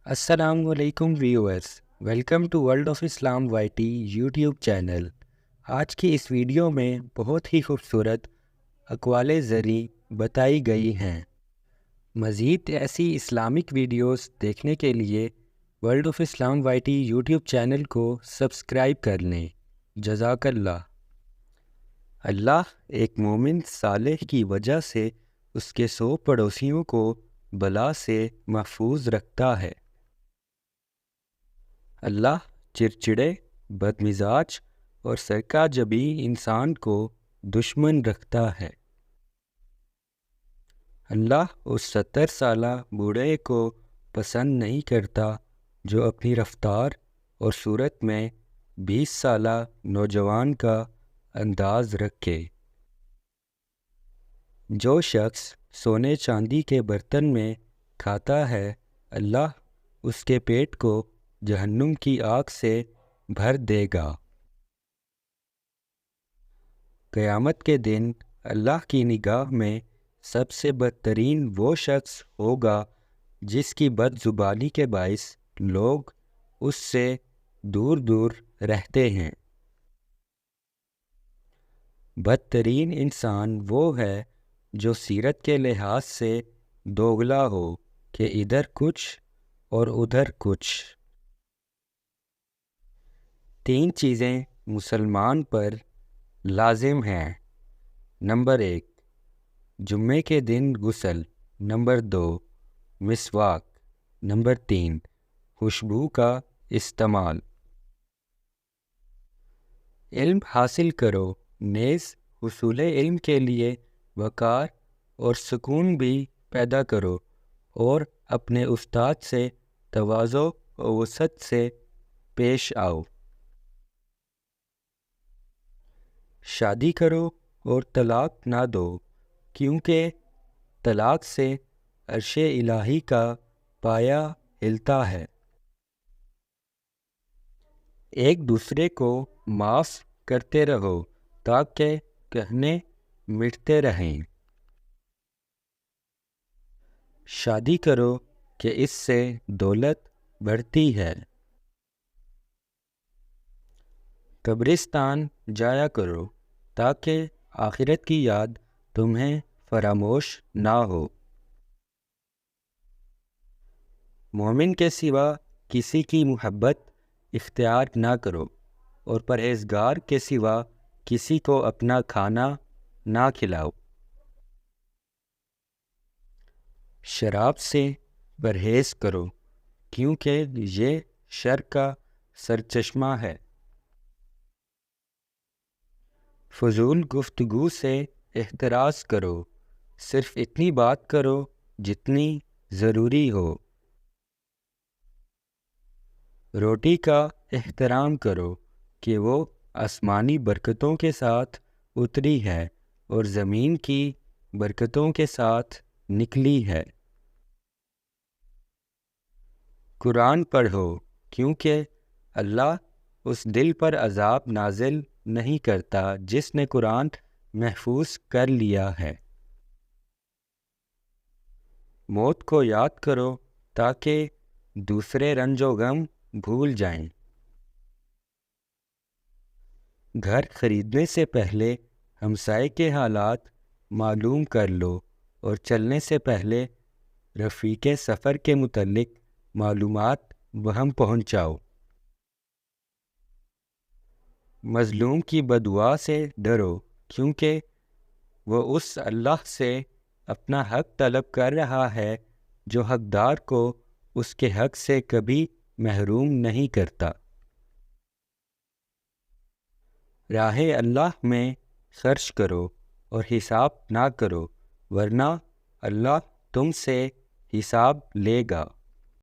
السلام علیکم viewers, welcome to world of Islam Y T YouTube channel. آج کی اس ویڈیو میں بہت ہی خوبصورت اقوال زرعی بتائی گئی ہیں۔ مزید ایسی اسلامک ویڈیوز دیکھنے کے لیے world of Islam Y T YouTube channel کو سبسکرائب کر لیں۔ جزاک اللہ۔ اللہ ایک مومن صالح کی وجہ سے اس کے 100 پڑوسیوں کو بلا سے محفوظ رکھتا ہے۔ اللہ چڑچڑے، بدمزاج اور سرکہ جبی انسان کو دشمن رکھتا ہے۔ اللہ اس 70 سالہ بوڑھے کو پسند نہیں کرتا جو اپنی رفتار اور صورت میں 20 سالہ نوجوان کا انداز رکھے۔ جو شخص سونے چاندی کے برتن میں کھاتا ہے، اللہ اس کے پیٹ کو جہنم کی آگ سے بھر دے گا۔ قیامت کے دن اللہ کی نگاہ میں سب سے بدترین وہ شخص ہوگا جس کی بد زبانی کے باعث لوگ اس سے دور دور رہتے ہیں۔ بدترین انسان وہ ہے جو سیرت کے لحاظ سے دوگلا ہو کہ ادھر کچھ اور ادھر کچھ۔ 3 چیزیں مسلمان پر لازم ہیں۔ نمبر 1، جمعے کے دن غسل۔ نمبر 2، مسواک۔ نمبر 3، خوشبو کا استعمال۔ علم حاصل کرو، نیز حصول علم کے لیے وقار اور سکون بھی پیدا کرو، اور اپنے استاد سے تواضع و وسعت سے پیش آؤ۔ شادی کرو اور طلاق نہ دو، کیونکہ طلاق سے عرش الہی کا پایہ ہلتا ہے۔ ایک دوسرے کو معاف کرتے رہو تاکہ کہنے مٹتے رہیں۔ شادی کرو کہ اس سے دولت بڑھتی ہے۔ قبرستان جایا کرو تاکہ آخرت کی یاد تمہیں فراموش نہ ہو۔ مومن کے سوا کسی کی محبت اختیار نہ کرو، اور پرہیزگار کے سوا کسی کو اپنا کھانا نہ کھلاؤ۔ شراب سے پرہیز کرو، کیونکہ یہ شر کا سرچشمہ ہے۔ فضول گفتگو سے احتراز کرو، صرف اتنی بات کرو جتنی ضروری ہو۔ روٹی کا احترام کرو کہ وہ آسمانی برکتوں کے ساتھ اتری ہے اور زمین کی برکتوں کے ساتھ نکلی ہے۔ قرآن پڑھو، کیونکہ اللہ اس دل پر عذاب نازل نہیں کرتا جس نے قرآن محفوظ کر لیا ہے۔ موت کو یاد کرو تاکہ دوسرے رنج و غم بھول جائیں۔ گھر خریدنے سے پہلے ہمسائے کے حالات معلوم کر لو، اور چلنے سے پہلے رفیق سفر کے متعلق معلومات وہم پہنچاؤ۔ مظلوم کی بددعا سے ڈرو، کیونکہ وہ اس اللہ سے اپنا حق طلب کر رہا ہے جو حقدار کو اس کے حق سے کبھی محروم نہیں کرتا۔ راہ اللہ میں خرچ کرو اور حساب نہ کرو، ورنہ اللہ تم سے حساب لے گا۔